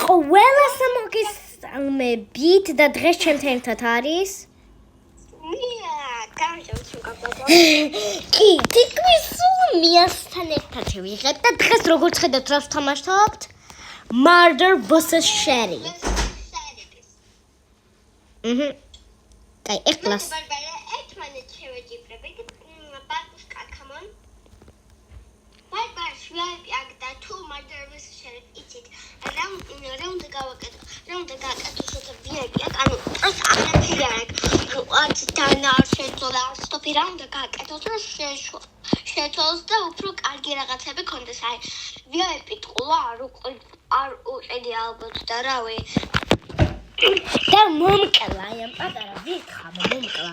ყველა სამოგესალმებით და დღეს ჩემთან ერთად არის კი, თითქმის სულ მიასთან ერთად შევიღებ და დღეს როგორც ხედავთ რას ვთამაშობთ? Murder vs. Sheriff. Კაი, ეხლა ერთმანეთს შევეჯიბრებით. ბაბუშკა, come on. ბარბარს VIP აგდა თუ Murder vs. Sheriff იცით. რაუნდი გავაკეთო. რაუნდი გააკეთო შოთა VIP აქ, ანუ ეს აღარ არის. არც დანა შეძლო სტოპი რაუნდი გააკეთო და შეძლოს და უფრო კარგი რაღაცები კონდეს. აი, VIP ტყულა არ უყიდი ალბათ და რავი. და მომკლა, აი ამ პატარა ვიხამო მომკლა.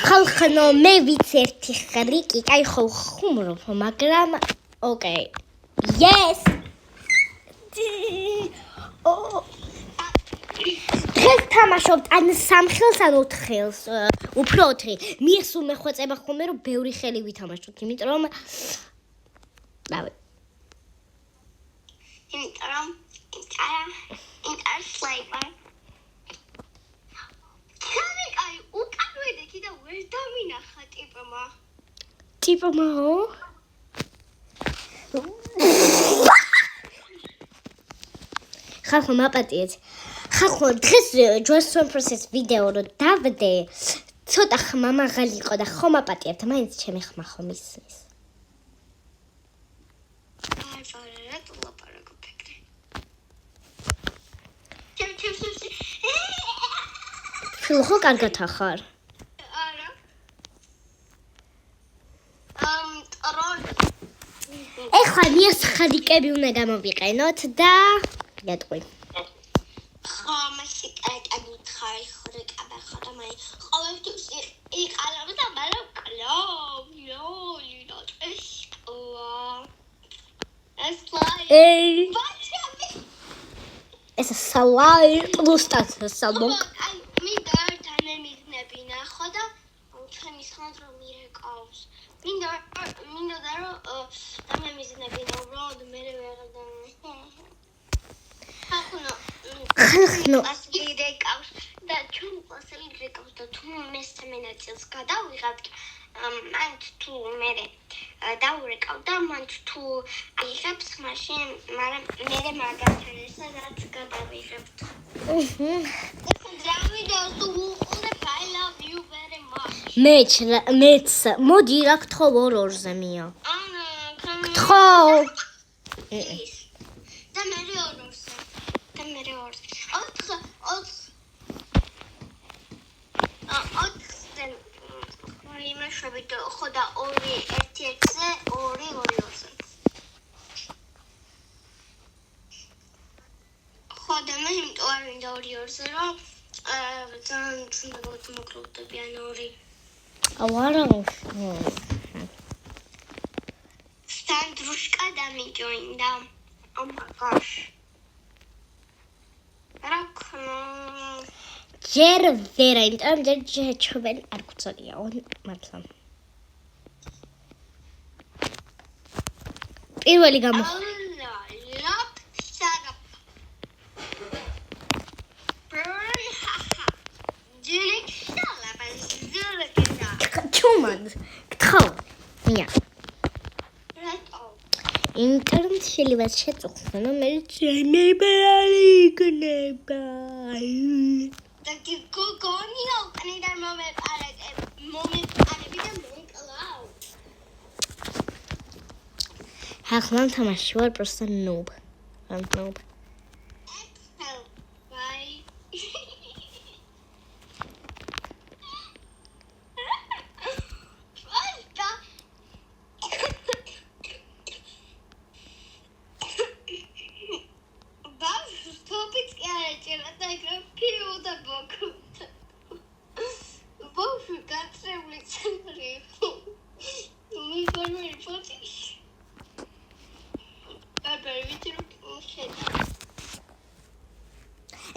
ხალხო მე ვიცი ერთი ხრიკი, კაი ხო ხუმრობ, მაგრამ ოკეი. Yes. დღეს თამაშობთ ან 3 ხელს ან 4 ხელს, უფრო 4. მიესულ მეხვეწება ხოლმე რომ ბევრი ხელი ვითამაშოთ, იმიტომ რომ რავი. იმიტომ სლაიპა. ჩამიკაი უკანვე და ვერ დამინახა ტიპმა. ტიპმა? ხალხო მაპატიეთ. ხალხო დღეს Johnson process ვიდეო რო დავდე, ცოტა ხმა მაღალი იყო და ხომ მაპატიებთ, მაინც ჩემი ხმა ხომ ისმის. ხო კარგად ახარ. არა. ეხლა მიასხალიკები უნდა გამოვიყენოთ და გეტყვი. ხო, მასე კაკადი ხარ, ხურეკაბა ხარ, მაი. ყოველთვის იყარავ და მაგრამ კლავ, not ეს ლაი. ეს სალაი პლუსტაც სალმო. აი, მინდა თანემიზნები ნახო და ჩემი სანდრო მირეკავს. მინდა და რომ თანემიზნები ნაუბრალოდ მე ვერ ხალხო ასგირეკავს და ჩვენ კლასელი გრეკავს და თუ მესამე ნაწილს გადავიღებთ მანდ თუ მე დაურეკავ და მანდ თუ აიღებს მაშინ მაგრამ მე მაგათთან ერთად გადავიღებთ. დავიდეოს უყურებ I love you very much. მეც მოდი რა გთხოვ ორ-ორზე მია. გთხოვ. და მე ორ-ორზე. და მე ორ-ორზე. იმეშვებით ხო და 2-1-ზე 2-2-2-ზე. ხო და მე იმიტომ არ მინდა 2-2-ზე რომ ძალიან ცუდად მოკლოდებიან 2. არა. სანდრუშკა დამიჯოინდა. Oh my gosh. რაკნა ჯერ ვერა, იმიტომ რომ ჩვენ არ გვწოდიაო, მართლა. პირველი გამო. ჩუმად, გთხოვ. მია. ინტერნეტ შეიძლება შეწუხდნენ, რომ მე ჩემები არ იქნება. Daqui coconino, canida moment vida meklao. Hachman tamashi var просто noob. I'm noob. Excel, bye.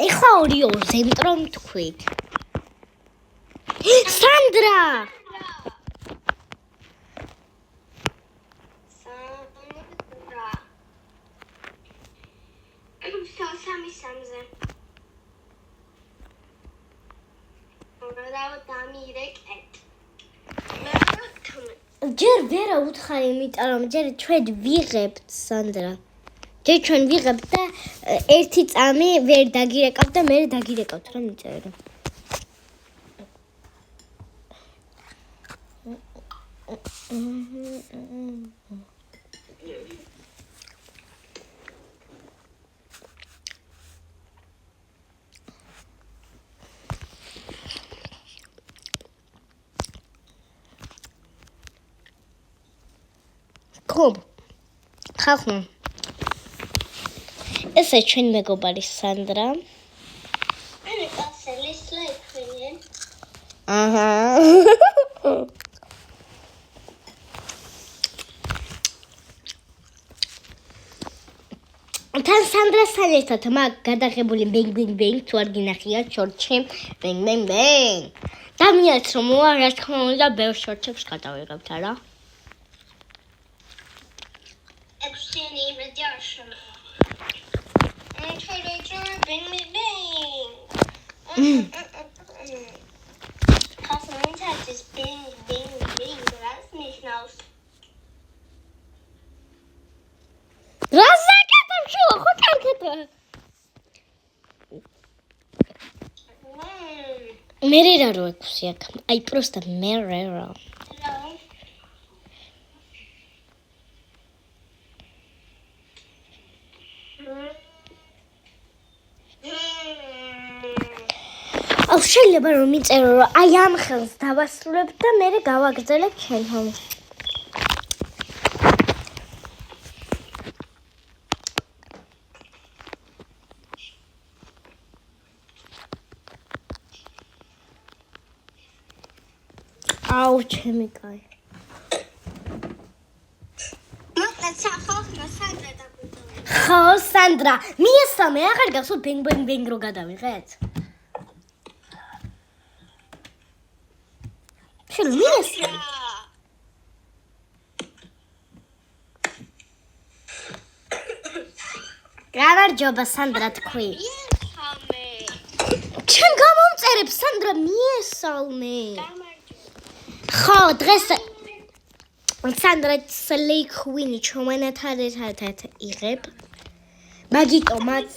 ეხლა 2-2-ზე, იმიტომ რომ თქვით. სანდრა! 3-ზე. რა დამირეკეთ. ჯერ ვერა უთხარი, იმიტომ რომ ჯერ ჩვენ ვიღებთ სანდრა. ჯერ ჩვენ ვიღებთ და ერთი წამი ვერ დაგირეკავთ და მე დაგირეკავთ რა მიწერო. Cool. ხახო. ესე ჩვენ მეგობარი სანდრა. მე კაცელი სლაიქრიან. აჰა. თან სანდრასთან ერთად მაგ გადაღებული ბენგ თუ არ გინახია შორტში ბენგ. დამიაც რომ რა თქმა უნდა ბევრ შორტებს გადავიღებთ არა? Actually, radiation. I'm trying to bring me bang. Cause my touch is bang. That's me now. Разакатам шо, ხოთანქეთო. მერერა რო ექვსი აქ. აი просто მერერა. აუ შეიძლება რომ მიწერო რომ აი ამ ხელს დავასრულებ და მე გავაგრძელებ ჩვენ ჰომს. აუ ჩემი კაი. ხო სანდრა, მიესალმე აღარ გახსოვთ ბენგ რო გადავიღეთ? შენ მიესალმე? გამარჯობა სანდრა თქვი. ჩემ გამომწერებ სანდრა მიესალმე. ხო დღეს სანდრა სლეიქვინი ჩვენთან ერთად იღებ. მაგიტომაც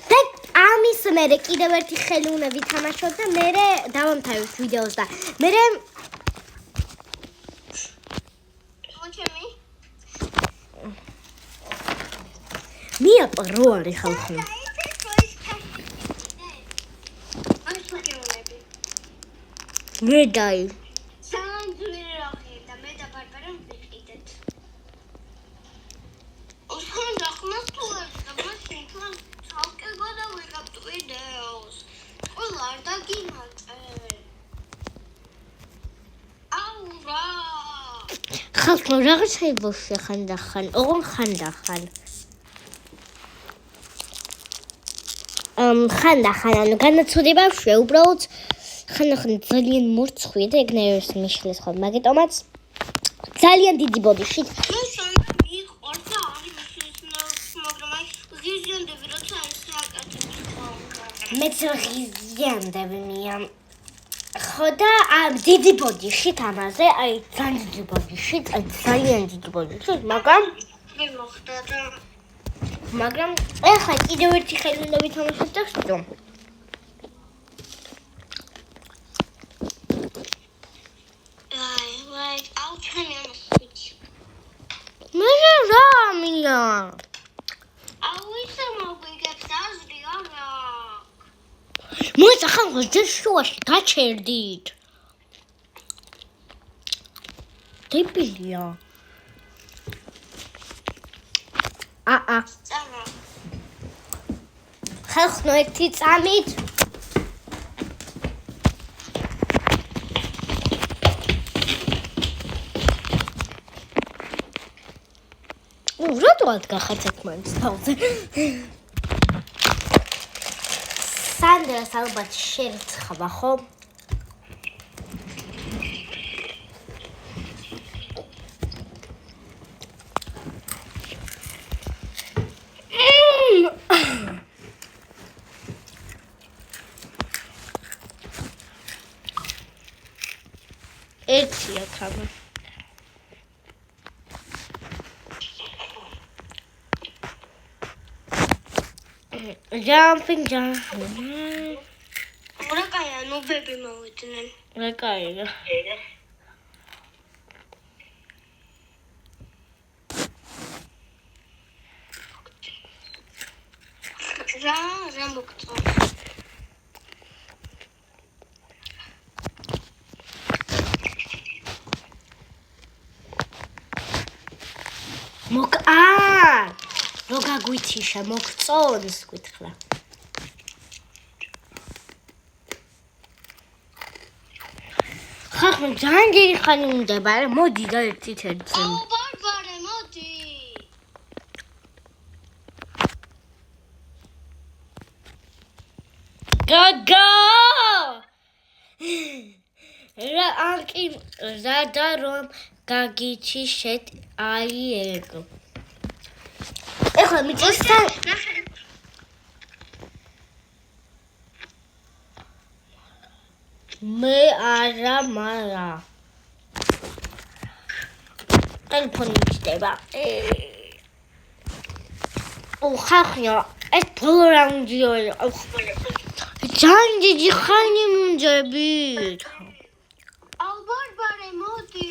და ამის მერე კიდევ ერთი ხელი უნდა ვითამაშოთ და მერე დავამთავრებთ ვიდეოს და მერე მია პრო არის ხალხი. მე დაი. ხალხო რაღაც შეიძლება ხანდახან, ოღონ ხანდახან. ხანდახან ანუ განაცოდებავშია უბრალოდ ხანდახან ძალიან მორცხვია და ეგნეროს მიშლის ხოლმე. მაგიტომაც ძალიან დიდი ბოდიში. მეც ღიზიანდები მია. ხო და დიდი ბოდიში ამაზე, აი ძალიან დიდი ბოდიში, ძალიან დიდი ბოდიში, მაგრამ ეხლა კიდევ ერთი ხელი უნდა ვითამაშოთ და ვშტო. I'll turn on the switch. მე რა მია? მოიცა ხალხო ჯერ შუაში გაჩერდით. დებილია. ხალხო ერთი წამით. რატოად გახაცეთ მაინც თავზე? სანდრას ალბათ შერცხვა, ხო? ქამა. Jumping. რა კაია, ნუბები მოვიდნენ. რა კაია. რა მოგწო. რო გაგვითიშა მოგწონს გითხრა. ხახო ძალიან დიდი ხანი უნდება, მოდი და ერთით. აუ ბარბარე, მოდი. გაგა! რა ანკი ზადა რომ გაგიჩიშეთ აი ეგ. ეხლა მიწესთან მე არა მარა. ტელეფონი მიჩნდება. ხახია, ეს ბოლო რაუნდია. ძალიან დიდი ხანი მუნჯებით. აუ ბარბარე, მოდი.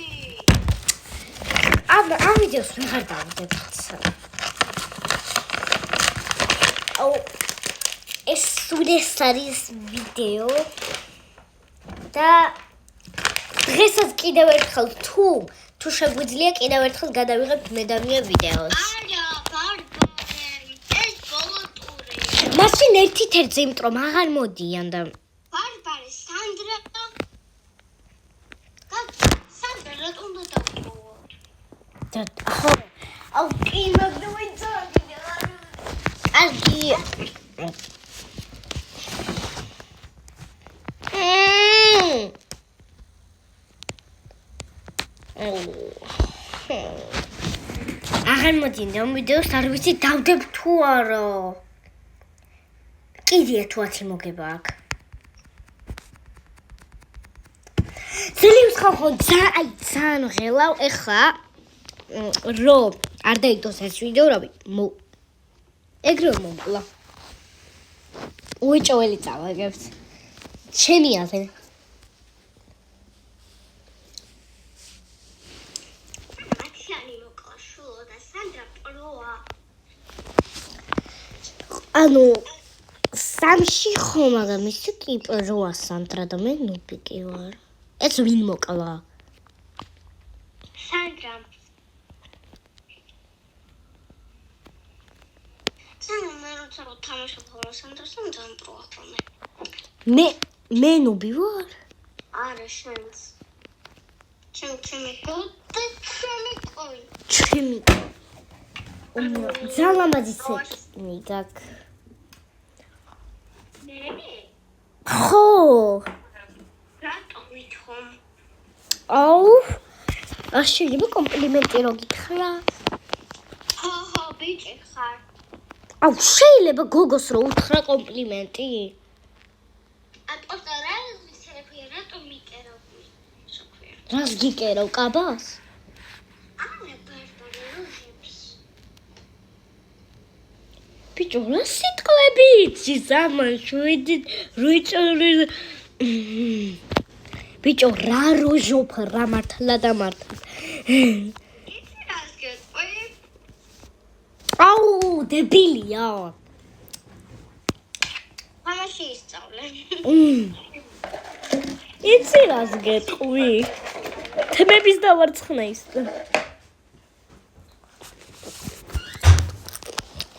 ამ ვიდეოს ვეღარ დავუძებთ. აუ ეს სუდეს ვიდეო და დღესაც კიდევ ერთხელ თუ შეგვიძლია კიდევ ერთხელ გადავიღებთ მე და მე ვიდეოს. არა, ბარბარე, ეს ბოლო ტური. მაშინ ერთით ერთზე, იმიტომ რომ აღარ მოდიან და ბარბარე, სანდრა რატომ დავყო? ხო, აუ კი მაგდუიცოდი. კარგი. აღარ მოდიან ამ ვიდეოს არ ვიცი დავდებ თუ არა. კიდე თუ 10 მოგება აქვს. ძლივს ხალხო ძალიან ღელავ ეხლა რომ არ დაიდოს ეს ვიდეო რა ეგრე მომკლა. უეჭველი წავაგებთ. ჩემი აზრი. ანუ სამში ხო მაგრამ ის კი პროა სანდრა და მე ნუბი კი ვარ. ეს ვინ მოკლა? სანდრა. მე როცა თამაშობ ხოლმე სანდრას ძალიან პროა ხოლმე. მე ნუბი ვარ? არა შენს. ჩემი კოი. ჩემი. ძალიან ლამაზი სეკნი გაქვს. ხო. რატო ვითხოვ? აუ. შეიძლება კომპლიმენტი რო გითხრა? ხო, ბიჭი ხარ. აუ შეიძლება გოგოს რო უთხრა კომპლიმენტი? ატყორა რატო მიკერავ? რას გიკერავ კაბას? ბიჭო, რა სიტყვები იცის ამან შვიდით რუიწური ბიჭო, რა როჟოფ რა მართლა და მართლა. იცი რას გეტყვი? აუ, დებილია. მამაში ისწავლე. იცი რას გეტყვი? თმების დავარცხნა ის.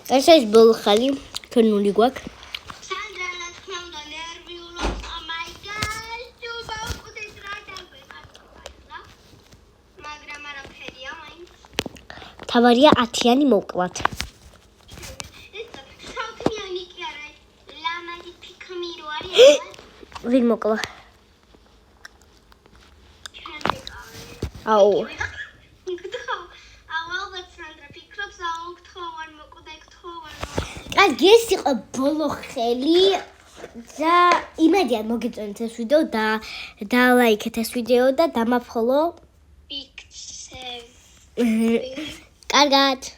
ეს ის ბოლხალი ქნული გვაქვს. სანდრა რა თქმა უნდა ნერვიულობს. Oh my god. თუ დაუკვდით რა დავეყარ. მაგრამ არაფერია მაინც. თავარია 10-იანი მოვკლათ. ეს საუთიანი კი არა. ლამაზი პიკმირო არის. ვინ მოკლა? აუ. კარგი, ეს იყო ბოლო ხელი და იმედია მოგეწონეთ ეს ვიდეო და ლაიქეთ ეს ვიდეო და დამაფოლო კარგად.